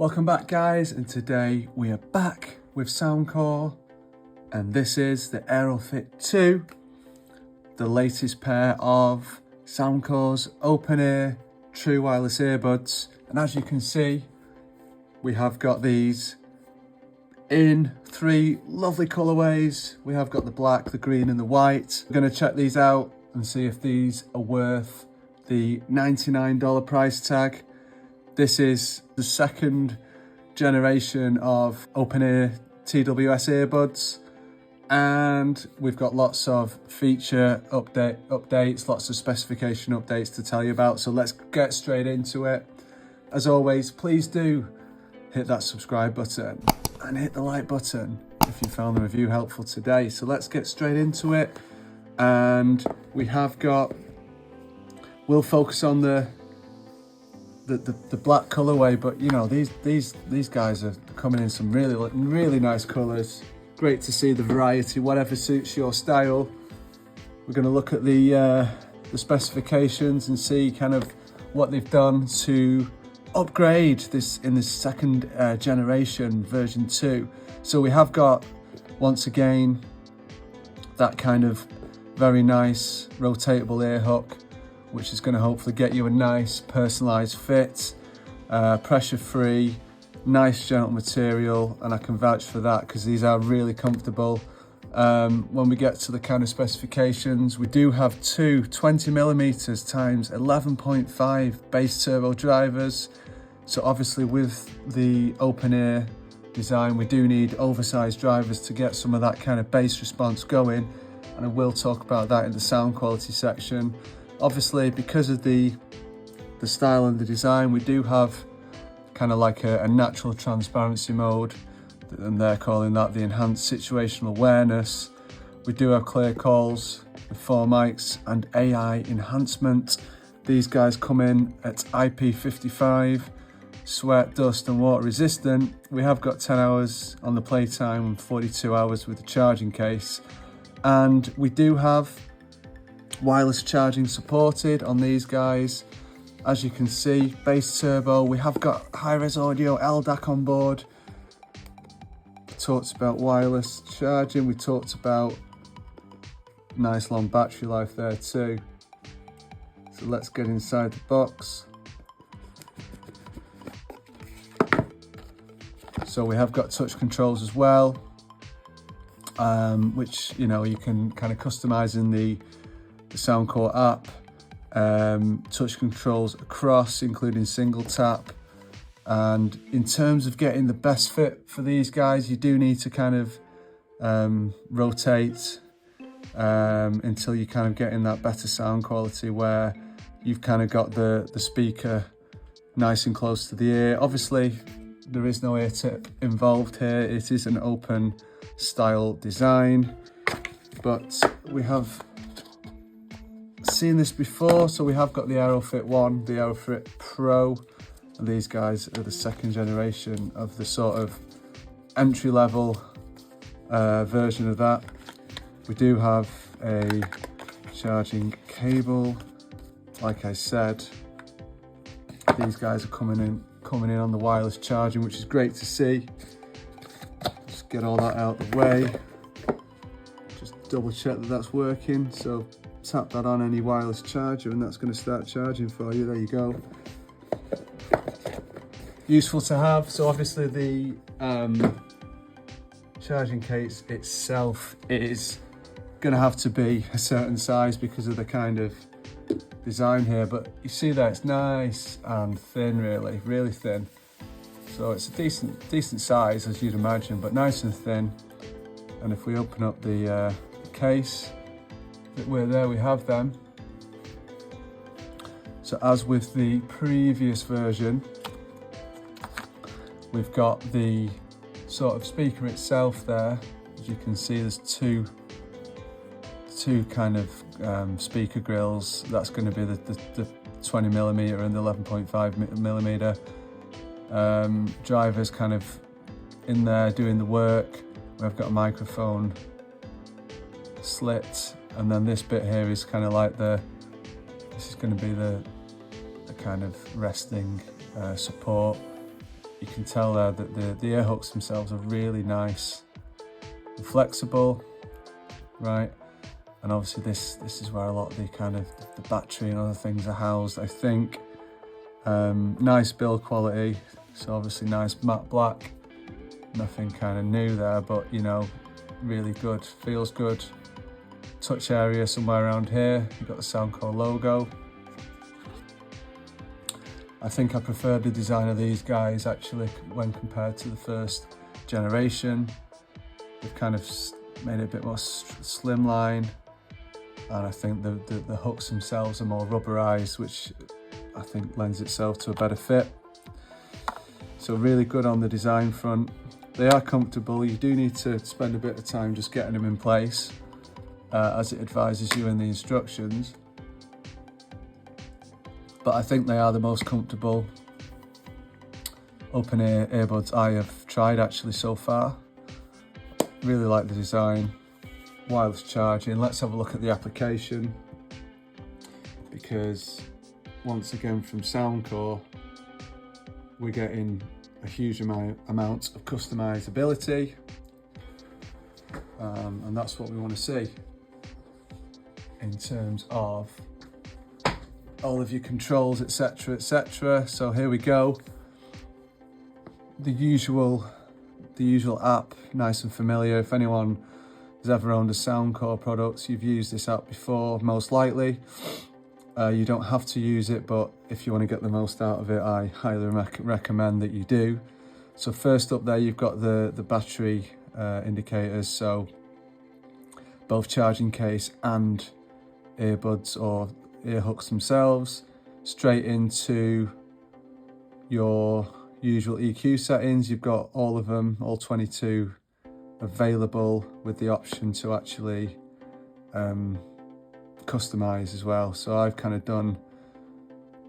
Welcome back guys, and today we are back with soundcore, and this is the AeroFit 2, the latest pair of soundcore's open-ear true wireless earbuds. And as you can see, we have got these in three lovely colorways. We have got the black, the green and the white. We're going to check these out and see if these are worth the $99 price tag. This is the second generation of open-ear TWS earbuds, and we've got lots of feature updates, lots of specification updates to tell you about. So let's get straight into it. As always, please do hit that subscribe button and hit the like button if you found the review helpful today. So let's get straight into it. And we have got, we'll focus on the black colorway, but you know, these guys are coming in some really nice colors. Great to see the variety, whatever suits your style. We're going to look at the specifications and see kind of what they've done to upgrade this in this second generation version 2. So we have got, once again, that kind of very nice rotatable ear hook, which is going to hopefully get you a nice personalized fit, pressure free, nice gentle material, and I can vouch for that because these are really comfortable. When we get to the kind of specifications, we do have two 20mm times 11.5 bass turbo drivers. So obviously with the open ear design, we do need oversized drivers to get some of that kind of bass response going, and I will talk about that in the sound quality section. Obviously, because of the style and the design, we do have kind of like a natural transparency mode, and they're calling that the enhanced situational awareness. We do have clear calls with 4 mics and AI enhancement. These guys come in at IP55, sweat, dust and water resistant. We have got 10 hours on the playtime and 42 hours with the charging case. And we do have wireless charging supported on these guys. As you can see, bass turbo. We have got high-res audio LDAC on board. We talked about wireless charging. We talked about nice long battery life there too. So let's get inside the box. So we have got touch controls as well, which, you know, you can kind of customize in the soundcore app. Touch controls across, including single tap. And in terms of getting the best fit for these guys, you do need to kind of rotate until you kind of get in that better sound quality where you've kind of got the speaker nice and close to the ear. Obviously there is no ear tip involved here. It is an open style design, but we have seen this before. So we have got the AeroFit 1, the AeroFit Pro, and these guys are the second generation of the sort of entry-level version of that. We do have a charging cable. Like I said, these guys are coming in on the wireless charging, which is great to see. Just get all that out of the way. Just double check that that's working. So tap that on any wireless charger and that's going to start charging for you. There you go. Useful to have. So obviously the charging case itself is going to have to be a certain size because of the kind of design here, but you see that it's nice and thin, really thin. So it's a decent size, as you'd imagine, but nice and thin. And if we open up the case, there we have them. So as with the previous version, we've got the sort of speaker itself there. As you can see, there's two kind of speaker grills. That's going to be the 20mm and the 11.5mm. Drivers kind of in there doing the work. We've got a microphone slit, and then this bit here is kind of like this is going to be the kind of resting support. you can tell there that the ear hooks themselves are really nice and flexible, right? And obviously this is where a lot of the kind of the battery and other things are housed, I think. Nice build quality, so obviously nice matte black, nothing kind of new there, but you know, really good, feels good. Touch area somewhere around here, you've got the soundcore logo. I think I prefer the design of these guys actually when compared to the first generation. They've kind of made it a bit more slimline, and I think the hooks themselves are more rubberized, which I think lends itself to a better fit. So really good on the design front. They are comfortable. You do need to spend a bit of time just getting them in place, as it advises you in the instructions. But I think they are the most comfortable open-ear earbuds I have tried actually so far. Really like the design. Wireless charging. Let's have a look at the application, because once again from Soundcore we're getting a huge amount of customizability, and that's what we want to see in terms of all of your controls, etc, etc. So here we go. The usual app, nice and familiar. If anyone has ever owned a Soundcore product, you've used this app before, most likely. You don't have to use it, but if you want to get the most out of it, I highly recommend that you do. So first up there, you've got the battery indicators, so both charging case and earbuds or ear hooks themselves, straight into your usual EQ settings. You've got all of them, all 22 available, with the option to actually customize as well. So I've kind of done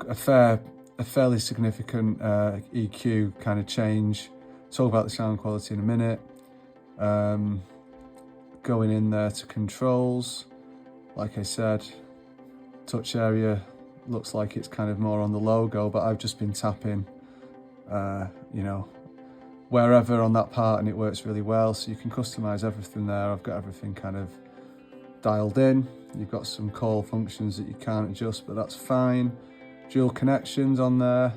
a fairly significant EQ kind of change. Talk about the sound quality in a minute. Going in there to controls, like I said, touch area looks like it's kind of more on the logo, but I've just been tapping you know, wherever on that part, and it works really well. So you can customize everything there. I've got everything kind of dialed in. You've got some call functions that you can't adjust, but that's fine. Dual connections on there.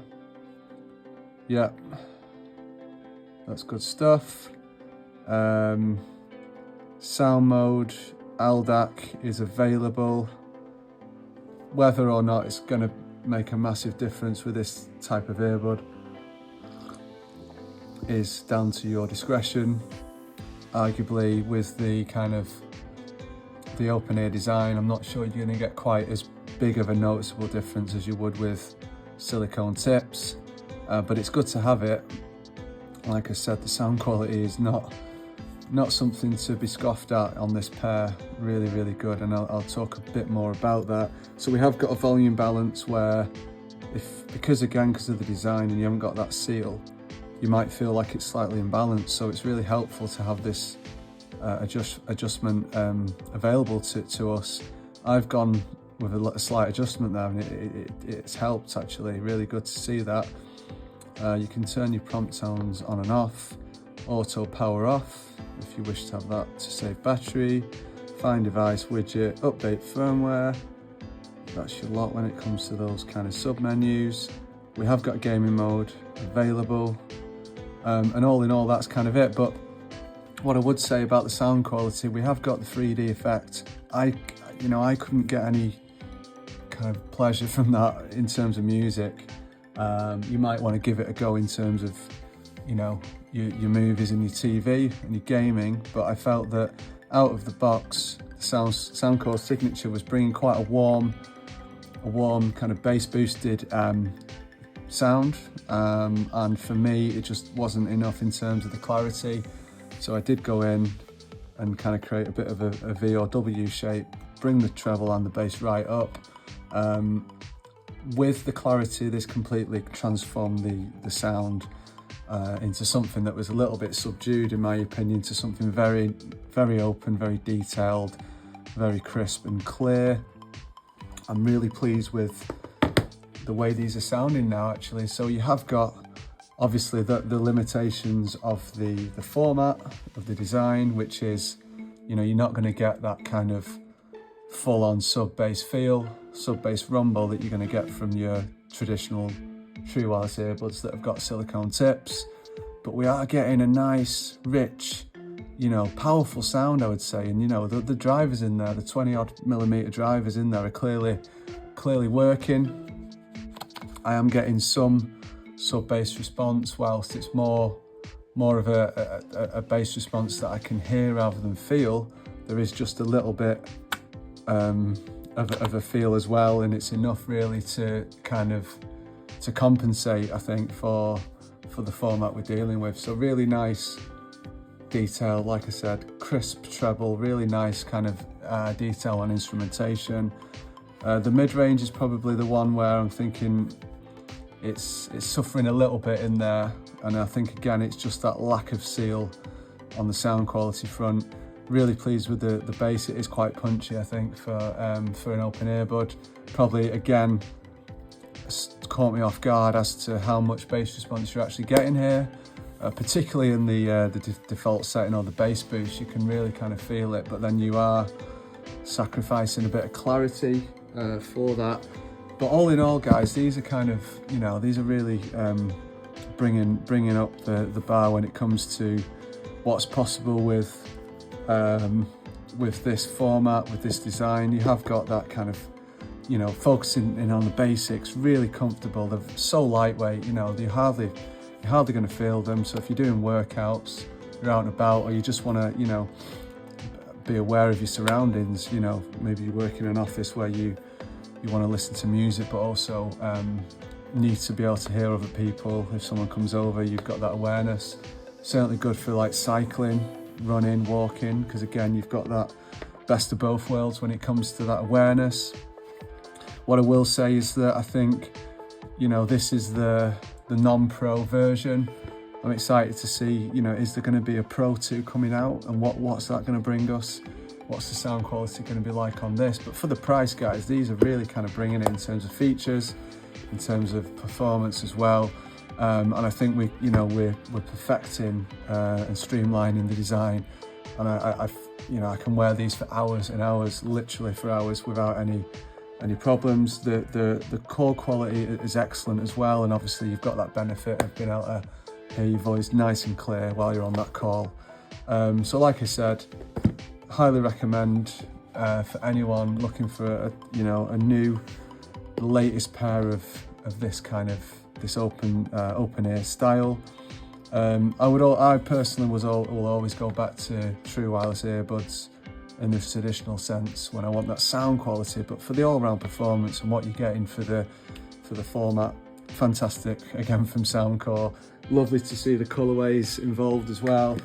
Yep, that's good stuff. Sound mode, LDAC is available. Whether or not it's going to make a massive difference with this type of earbud is down to your discretion. Arguably with the kind of the open ear design, I'm not sure you're going to get quite as big of a noticeable difference as you would with silicone tips, but it's good to have it. Like I said, the sound quality is not something to be scoffed at on this pair. Really, really good, and I'll talk a bit more about that. So we have got a volume balance where, because of the design and you haven't got that seal, you might feel like it's slightly imbalanced. So it's really helpful to have this adjustment available to us. I've gone with a slight adjustment there, and it's helped actually. Really good to see that. You can turn your prompt tones on and off, auto power off if you wish to have that to save battery, find device widget, update firmware. That's your lot when it comes to those kind of sub menus. We have got gaming mode available, and all in all that's kind of it. But what I would say about the sound quality, we have got the 3D effect. I couldn't get any kind of pleasure from that in terms of music. You might want to give it a go in terms of, you know, your movies and your TV and your gaming, but I felt that out of the box, Soundcore signature was bringing quite a warm kind of bass boosted sound, and for me it just wasn't enough in terms of the clarity. So I did go in and kind of create a bit of a V or W shape, bring the treble and the bass right up. With the clarity, this completely transformed the sound into something that was a little bit subdued, in my opinion, to something very, very open, very detailed, very crisp and clear. I'm really pleased with the way these are sounding now, actually. So you have got Obviously the limitations of the format, of the design, which is, you know, you're not going to get that kind of full-on sub-bass feel, sub-bass rumble that you're going to get from your traditional true wireless earbuds that have got silicone tips. But we are getting a nice, rich, you know, powerful sound, I would say. And, you know, the drivers in there, the 20-odd mm drivers in there are clearly working. I am getting some sub-bass response, whilst it's more of a bass response that I can hear rather than feel. There is just a little bit of a feel as well, and it's enough really to kind of to compensate, I think, for the format we're dealing with. So really nice detail, like I said, crisp treble, really nice kind of detail on instrumentation. The mid-range is probably the one where I'm thinking it's suffering a little bit in there, and I think again it's just that lack of seal on the sound quality front. Really pleased with the bass. It is quite punchy, I think, for an open earbud. Probably again caught me off guard as to how much bass response you're actually getting here, particularly in the default setting or the bass boost. You can really kind of feel it, but then you are sacrificing a bit of clarity for that. But all in all, guys, these are kind of, you know, these are really bringing up the bar when it comes to what's possible with this format, with this design. You have got that kind of, you know, focusing in on the basics, really comfortable. They're so lightweight, you know, you're hardly going to feel them. So if you're doing workouts, you're out and about, or you just want to, you know, be aware of your surroundings, you know, maybe you work in an office where you want to listen to music, but also need to be able to hear other people. If someone comes over, you've got that awareness. Certainly good for like cycling, running, walking, because again, you've got that best of both worlds when it comes to that awareness. What I will say is that I think, you know, this is the non-pro version. I'm excited to see, you know, is there going to be a Pro 2 coming out, and what's that going to bring us? What's the sound quality going to be like on this? But for the price, guys, these are really kind of bringing it in terms of features, in terms of performance as well. And I think we're perfecting and streamlining the design. And I can wear these for hours and hours, literally for hours, without any problems. The call quality is excellent as well, and obviously you've got that benefit of being able to hear your voice nice and clear while you're on that call. So like I said, highly recommend for anyone looking for a new, latest pair of this kind of open ear style. I personally will always go back to true wireless earbuds in the traditional sense when I want that sound quality, but for the all-round performance and what you're getting for the format, fantastic again from Soundcore. Lovely to see the colorways involved as well.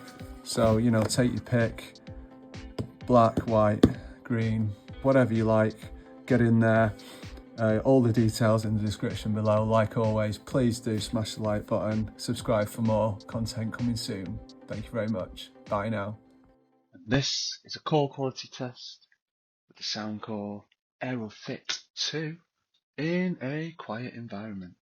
So, you know, take your pick. Black, white, green, whatever you like, get in there. All the details in the description below. Like always, please do smash the like button, subscribe for more content coming soon. Thank you very much. Bye now. This is a call quality test with the Soundcore AeroFit 2 in a quiet environment.